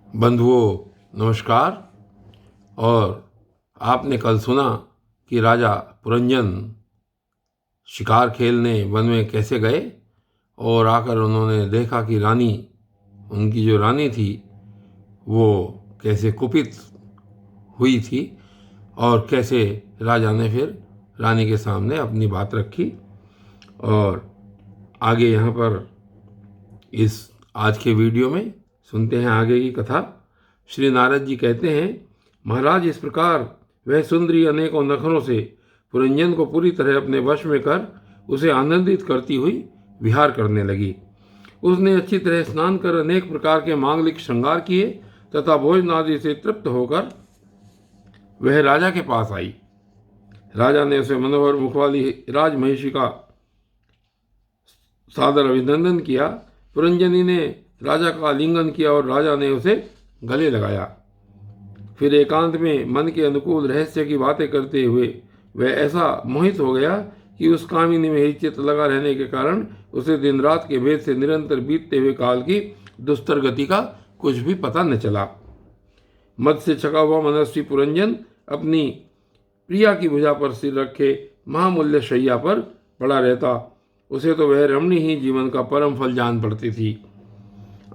बंधुओं नमस्कार। और आपने कल सुना कि राजा पुरंजन शिकार खेलने वन में कैसे गए और आकर उन्होंने देखा कि रानी, उनकी जो रानी थी, वो कैसे कुपित हुई थी और कैसे राजा ने फिर रानी के सामने अपनी बात रखी। और आगे यहाँ पर इस आज के वीडियो में सुनते हैं आगे की कथा। श्री नारद जी कहते हैं, महाराज इस प्रकार वह सुंदरी अनेकों नखरों से पुरंजन को पूरी तरह अपने वश में कर उसे आनंदित करती हुई विहार करने लगी। उसने अच्छी तरह स्नान कर अनेक प्रकार के मांगलिक श्रृंगार किए तथा भोजन आदि से तृप्त होकर वह राजा के पास आई। राजा ने उसे मनोहर मुख वाली राजमहिषी का सादर अभिनंदन किया। पुरंजनी ने राजा का आलिंगन किया और राजा ने उसे गले लगाया। फिर एकांत में मन के अनुकूल रहस्य की बातें करते हुए वह ऐसा मोहित हो गया कि उस कामिनी में ही चित्त लगा रहने के कारण उसे दिन रात के भेद से निरंतर बीतते हुए काल की दुस्तर गति का कुछ भी पता न चला। मद से छका हुआ मनस्वी पुरंजन अपनी प्रिया की भुजा पर सिर रखे महामूल्य शैया पर पड़ा रहता। उसे तो वह रमणी ही जीवन का परम फल जान पड़ती थी।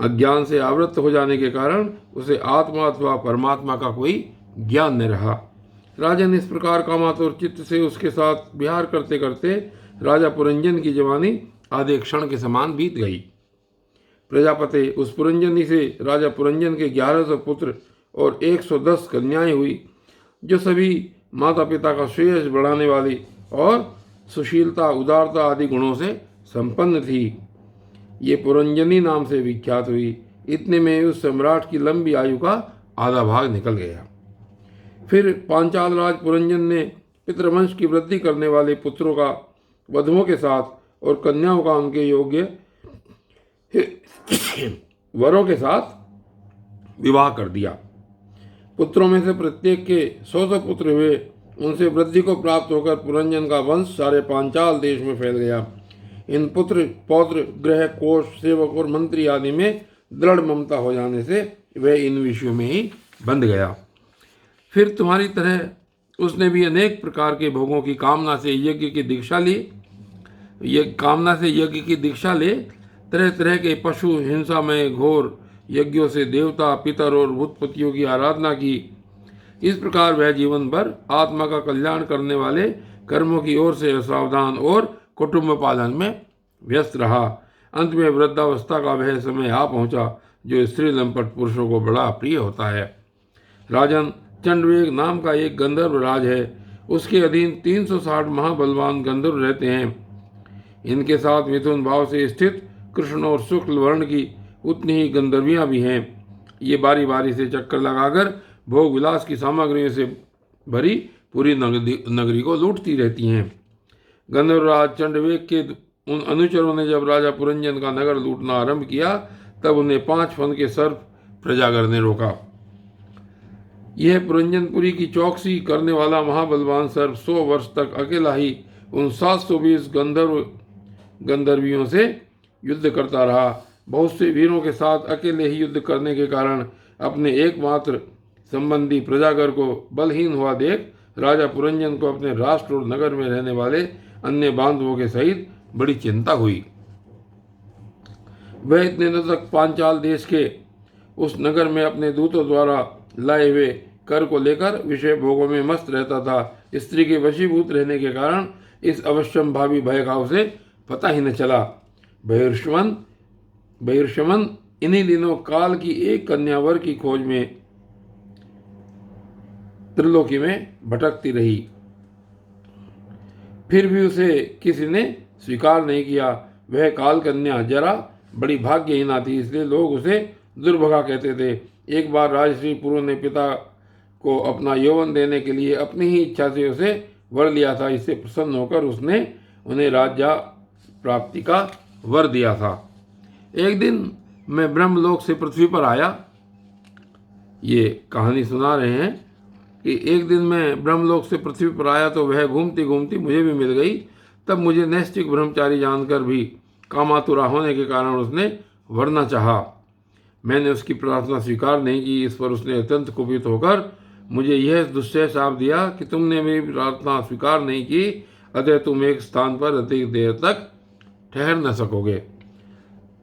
अज्ञान से आवृत्त हो जाने के कारण उसे आत्मा अथवा परमात्मा का कोई ज्ञान न रहा। राजन इस प्रकार कामातुर चित्त से उसके साथ विहार करते करते राजा पुरंजन की जवानी आधे क्षण के समान बीत गई। प्रजापति उस पुरंजनी से राजा पुरंजन के 1100 पुत्र और 110 कन्याएं हुई, जो सभी माता पिता का श्रेयस बढ़ाने वाली और सुशीलता, उदारता आदि गुणों से संपन्न थी। ये पुरंजनी नाम से विख्यात हुई। इतने में उस सम्राट की लंबी आयु का आधा भाग निकल गया। फिर पांचाल राज पुरंजन ने पितृवंश की वृद्धि करने वाले पुत्रों का वधुओं के साथ और कन्याओं का उनके योग्य वरों के साथ विवाह कर दिया। पुत्रों में से प्रत्येक के 100 पुत्र हुए। उनसे वृद्धि को प्राप्त होकर पुरंजन का वंश सारे पांचाल देश में फैल गया। इन पुत्र पौत्र गृह कोष सेवक और मंत्री आदि में दृढ़ ममता हो जाने से वह इन विषयों में ही बंध गया। फिर तुम्हारी तरह उसने भी अनेक प्रकार के भोगों की कामना से यज्ञ की दीक्षा ली। तरह तरह के पशु हिंसा में घोर यज्ञों से देवता, पितर और भूतपतियों की आराधना की। इस प्रकार वह जीवन भर आत्मा का कल्याण करने वाले कर्मों की ओर से असावधान और कुटुंब पालन में व्यस्त रहा। अंत में वृद्धावस्था का वह समय आ पहुंचा जो स्त्री लंपट पुरुषों को बड़ा प्रिय होता है। राजन, चंडवेग नाम का एक गंधर्व राज है। उसके अधीन 360 महाबलवान गंधर्व रहते हैं। इनके साथ मिथुन भाव से स्थित कृष्ण और शुक्ल वर्ण की उतनी ही गंधर्वियां भी हैं। ये बारी बारी से चक्कर लगाकर भोग विलास की सामग्रियों से भरी पूरी नगरी को लूटती रहती हैं। गंधर्वराज चंडवेग के उन अनुचरों ने जब राजा पुरंजन का नगर लूटना आरंभ किया तब उन्हें 5 फन के सर्प प्रजागर ने रोका। यह पुरंजनपुरी की चौकसी करने वाला महाबलवान सर्प 100 वर्ष तक अकेला ही उन 720 गंधर्वियों से युद्ध करता रहा। बहुत से वीरों के साथ अकेले ही युद्ध करने के कारण अपने एकमात्र संबंधी प्रजागर को बलहीन हुआ देख राजा पुरंजन को अपने राष्ट्र और नगर में रहने वाले अन्य बांधवों के सहित बड़ी चिंता हुई। वह इतने दिनों तक पांचाल देश के उस नगर में अपने दूतों द्वारा लाए हुए कर को लेकर विषय भोगों में मस्त रहता था। स्त्री के वशीभूत रहने के कारण इस अवश्यम भावी भय का उसे पता ही न चला। बहिर्शमन इन्हीं दिनों काल की एक कन्यावर की खोज में त्रिलोकी में भटकती रही। फिर भी उसे किसी ने स्वीकार नहीं किया। वह काल कन्या जरा बड़ी भाग्यहीना थी, इसलिए लोग उसे दुर्भगा कहते थे। एक बार राजश्री पुरु ने पिता को अपना यौवन देने के लिए अपनी ही इच्छा से उसे वर लिया था। इससे प्रसन्न होकर उसने उन्हें राज्य प्राप्ति का वर दिया था। एक दिन मैं ब्रह्मलोक से पृथ्वी पर आया। ये कहानी सुना रहे हैं कि एक दिन मैं ब्रह्मलोक से पृथ्वी पर आया तो वह घूमती घूमती मुझे भी मिल गई। तब मुझे नैष्ठिक ब्रह्मचारी जानकर भी कामातुरा होने के कारण उसने वरना चाहा। मैंने उसकी प्रार्थना स्वीकार नहीं की। इस पर उसने अत्यंत कुपित होकर मुझे यह दुस्सह शाप दिया कि तुमने मेरी प्रार्थना स्वीकार नहीं की, अतः तुम एक स्थान पर अधिक देर तक ठहर न सकोगे।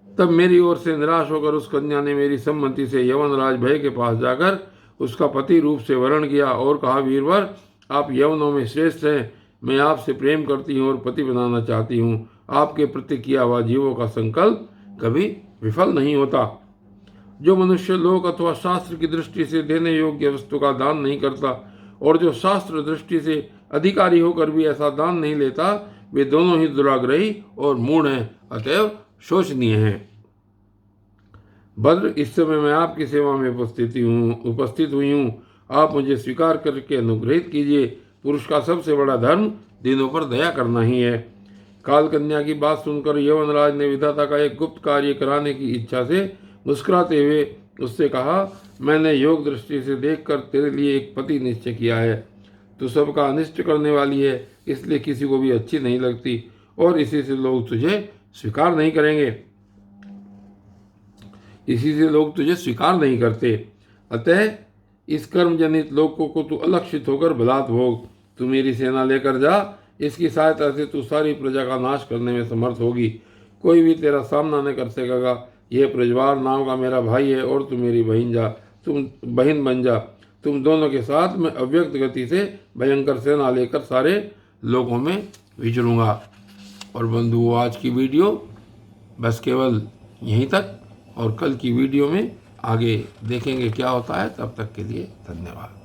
तब मेरी ओर से निराश होकर उस कन्या ने मेरी सम्मति से यवनराज भय के पास जाकर उसका पति रूप से वर्ण किया और कहा, वीरवर, आप यवनों में श्रेष्ठ हैं। मैं आपसे प्रेम करती हूँ और पति बनाना चाहती हूँ। आपके प्रति किया हुआ जीवों का संकल्प कभी विफल नहीं होता। जो मनुष्य लोक अथवा शास्त्र की दृष्टि से देने योग्य वस्तु का दान नहीं करता और जो शास्त्र दृष्टि से अधिकारी होकर भी ऐसा दान नहीं लेता, वे दोनों ही दुराग्रही और मूढ़ हैं, अतएव शोचनीय हैं। भद्र, इस समय मैं आपकी सेवा में उपस्थित हुई हूँ। आप मुझे स्वीकार करके अनुग्रहित कीजिए। पुरुष का सबसे बड़ा धर्म दीनों पर दया करना ही है। काल कन्या की बात सुनकर यवनराज ने विधाता का एक गुप्त कार्य कराने की इच्छा से मुस्कुराते हुए उससे कहा, मैंने योग दृष्टि से देखकर तेरे लिए एक पति निश्चय किया है। तू सबका अनिष्ट करने वाली है, इसलिए किसी को भी अच्छी नहीं लगती और इसी से लोग तुझे स्वीकार नहीं करेंगे, इसी से लोग तुझे स्वीकार नहीं करते। अतः इस कर्म जनित लोकों को तू अलक्षित होकर बलात् भोग। तू मेरी सेना लेकर जा, इसकी सहायता से तू सारी प्रजा का नाश करने में समर्थ होगी। कोई भी तेरा सामना न कर सकेगा। यह प्रज्वार नाम का मेरा भाई है और तू मेरी बहन बन जा। तुम दोनों के साथ मैं अव्यक्त गति से भयंकर सेना लेकर सारे लोगों में विचरूंगा। और बंधुओं, आज की वीडियो बस केवल यहीं तक, और कल की वीडियो में आगे देखेंगे क्या होता है। तब तक के लिए धन्यवाद।